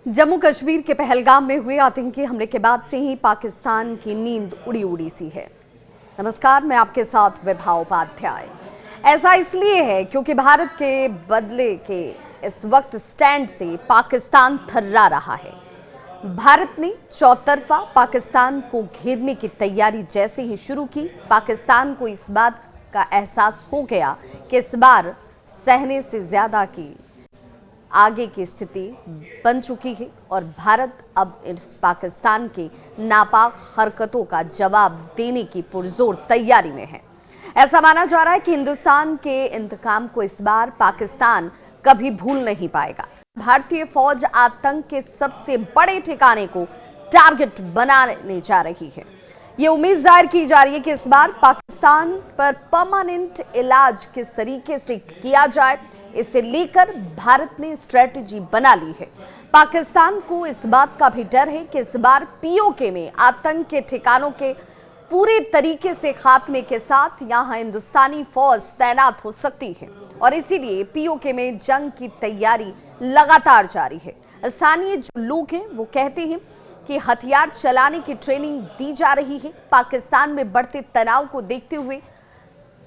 जम्मू कश्मीर के पहलगाम में हुए आतंकी हमले के बाद से ही पाकिस्तान की नींद उड़ी उड़ी सी है। नमस्कार, मैं आपके साथ विभा उपाध्याय। ऐसा इसलिए है क्योंकि भारत के बदले के इस वक्त स्टैंड से पाकिस्तान थर्रा रहा है। भारत ने चौतरफा पाकिस्तान को घेरने की तैयारी जैसे ही शुरू की, पाकिस्तान को इस बात का एहसास हो गया कि इस बार सहने से ज्यादा की आगे की स्थिति बन चुकी है और भारत अब इस पाकिस्तान के नापाक हरकतों का जवाब देने की पुरजोर तैयारी में है। ऐसा माना जा रहा है कि हिंदुस्तान के इंतकाम को इस बार पाकिस्तान कभी भूल नहीं पाएगा। भारतीय फौज आतंक के सबसे बड़े ठिकाने को टारगेट बनाने जा रही है। ये उम्मीद जाहिर की जा रही है कि इस बार पाकिस्तान पर परमानेंट इलाज किस तरीके से किया जाए, इसे लेकर भारत ने स्ट्रेटजी बना ली है। पाकिस्तान को इस बात का भी डर है कि इस बार पीओके में आतंक के ठिकानों के पूरे तरीके से खात्मे के साथ यहां हिंदुस्तानी फौज तैनात हो सकती है और इसीलिए पीओके में जंग की तैयारी लगातार जारी है। स्थानीय जो लोग हैं वो कहते हैं कि हथियार चलाने की ट्रेनिंग दी जा रही है। पाकिस्तान में बढ़ते तनाव को देखते हुए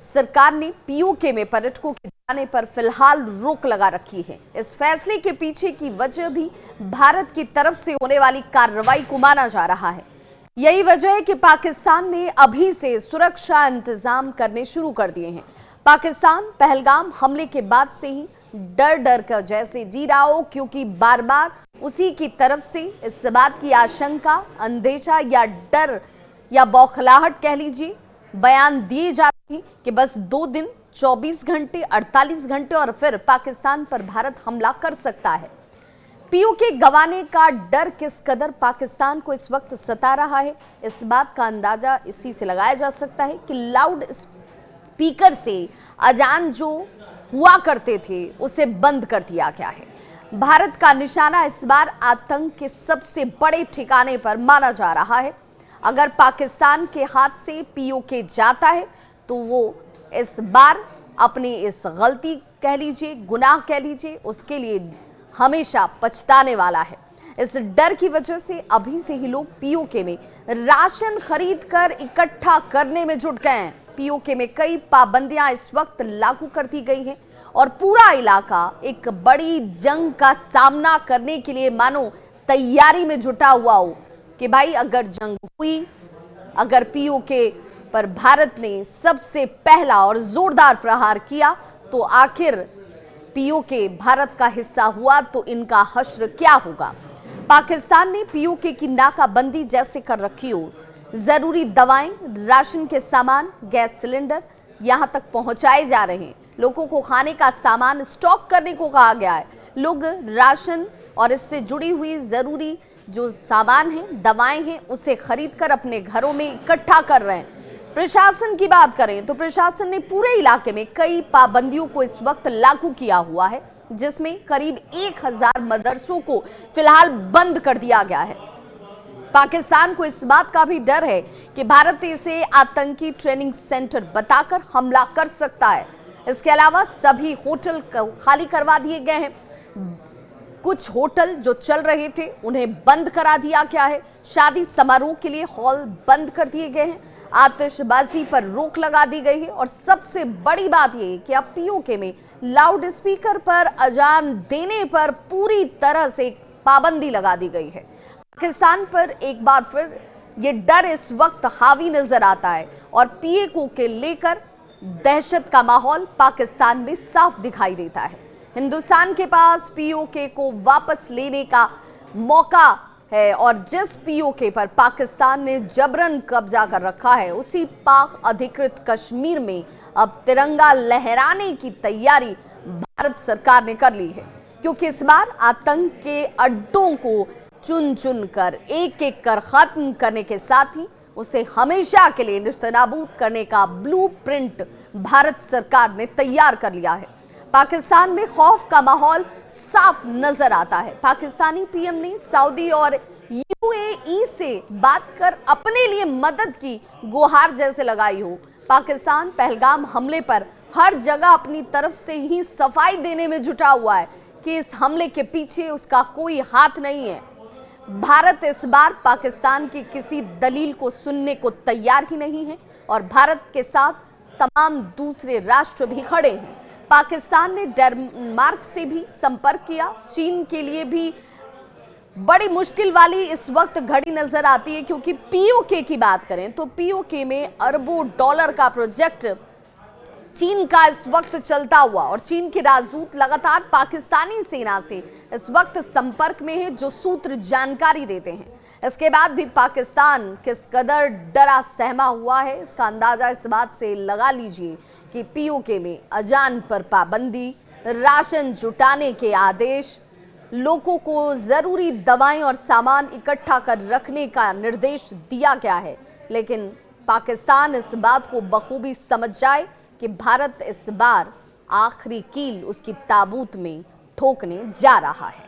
सरकार ने पीओके में पर्यटकों के जाने पर फिलहाल रोक लगा रखी है। इस फैसले के पीछे की वजह भी भारत की तरफ से होने वाली कार्रवाई को माना जा रहा है। यही वजह है कि पाकिस्तान ने अभी से सुरक्षा इंतजाम करने शुरू कर दिए हैं। पाकिस्तान पहलगाम हमले के बाद से ही डर डर कर जैसे जी रहा हो, क्योंकि बार बार उसी की तरफ से इस बात की आशंका, अंदेशा या डर या बौखलाहट कह लीजिए, बयान दिए जाते हैं कि बस 2 दिन, 24 घंटे, 48 घंटे और फिर पाकिस्तान पर भारत हमला कर सकता है। पीओके गंवाने का डर किस कदर पाकिस्तान को इस वक्त सता रहा है, इस बात का अंदाजा इसी से लगाया जा सकता है कि लाउड स्पीकर से अजान जो हुआ करते थे उसे बंद कर दिया गया है। भारत का निशाना इस बार आतंक के सबसे बड़े ठिकाने पर माना जा रहा है। अगर पाकिस्तान के हाथ से पीओके जाता है तो वो इस बार अपनी इस गलती कह लीजिए, गुनाह कह लीजिए, उसके लिए हमेशा पछताने वाला है। इस डर की वजह से अभी से ही लोग पीओके में राशन खरीद कर इकट्ठा करने में जुट गए हैं। पीओके में कई पाबंदियां इस वक्त लागू कर दी गई हैं और पूरा इलाका एक बड़ी जंग का सामना करने के लिए मानो तैयारी में जुटा हुआ हो कि भाई अगर जंग हुई, अगर पीओके पर भारत ने सबसे पहला और जोरदार प्रहार किया तो आखिर पीओके भारत का हिस्सा हुआ तो इनका हश्र क्या होगा। पाकिस्तान ने पीओके की नाकाबंदी जैसे कर रखी हो, जरूरी दवाएं, राशन के सामान, गैस सिलेंडर यहां तक पहुंचाए जा रहे हैं। लोगों को खाने का सामान स्टॉक करने को कहा गया है। लोग राशन और इससे जुड़ी हुई जरूरी जो सामान है, दवाएं हैं, उसे खरीद कर अपने घरों में इकट्ठा कर रहे हैं। प्रशासन की बात करें तो प्रशासन ने पूरे इलाके में कई पाबंदियों को इस वक्त लागू किया हुआ है, जिसमें करीब 1000 मदरसों को फिलहाल बंद कर दिया गया है। पाकिस्तान को इस बात का भी डर है कि भारत इसे आतंकी ट्रेनिंग सेंटर बताकर हमला कर सकता है। इसके अलावा सभी होटल खाली करवा दिए गए हैं। कुछ होटल जो चल रहे थे उन्हें बंद करा दिया गया है। शादी समारोह के लिए हॉल बंद कर दिए गए हैं। आतिशबाजी पर रोक लगा दी गई है और सबसे बड़ी बात यह है कि अब पीओके में लाउड स्पीकर पर अजान देने पर पूरी तरह से पाबंदी लगा दी गई है। पाकिस्तान पर एक बार फिर ये डर इस वक्त हावी नजर आता है और पीओके के लेकर दहशत का माहौल पाकिस्तान में साफ दिखाई देता है। हिंदुस्तान के पास पीओके को वापस लेने का मौका है और जिस पीओके पर पाकिस्तान ने जबरन कब्जा कर रखा है उसी पाक अधिकृत कश्मीर में अब तिरंगा लहराने की तैयारी भारत सरकार ने कर ली है, क्योंकि इस बार आतंक के अड्डों को चुन चुन कर एक एक कर खत्म करने के साथ ही उसे हमेशा के लिए निस्तनाबूद करने का ब्लूप्रिंट भारत सरकार ने तैयार कर लिया है। पाकिस्तान में खौफ का माहौल साफ नजर आता है। पाकिस्तानी पीएम ने सऊदी और यूएई से बात कर अपने लिए मदद की गुहार जैसे लगाई हो। पाकिस्तान पहलगाम हमले पर हर जगह अपनी तरफ से ही सफाई देने में जुटा हुआ है कि इस हमले के पीछे उसका कोई हाथ नहीं है। भारत इस बार पाकिस्तान की किसी दलील को सुनने को तैयार ही नहीं है और भारत के साथ तमाम दूसरे राष्ट्र भी खड़े हैं। पाकिस्तान ने डेनमार्क से भी संपर्क किया। चीन के लिए भी बड़ी मुश्किल वाली इस वक्त घड़ी नजर आती है, क्योंकि पीओके की बात करें तो पीओके में अरबों डॉलर का प्रोजेक्ट चीन का इस वक्त चलता हुआ, और चीन के राजदूत लगातार पाकिस्तानी सेना से इस वक्त संपर्क में है, जो सूत्र जानकारी देते हैं। इसके बाद भी पाकिस्तान किस कदर डरा सहमा हुआ है, इसका अंदाजा इस बात से लगा लीजिए कि पीओके में अजान पर पाबंदी, राशन जुटाने के आदेश, लोगों को जरूरी दवाएं और सामान इकट्ठा कर रखने का निर्देश दिया गया है। लेकिन पाकिस्तान इस बात को बखूबी समझ जाए कि भारत इस बार आखिरी कील उसकी ताबूत में ठोकने जा रहा है।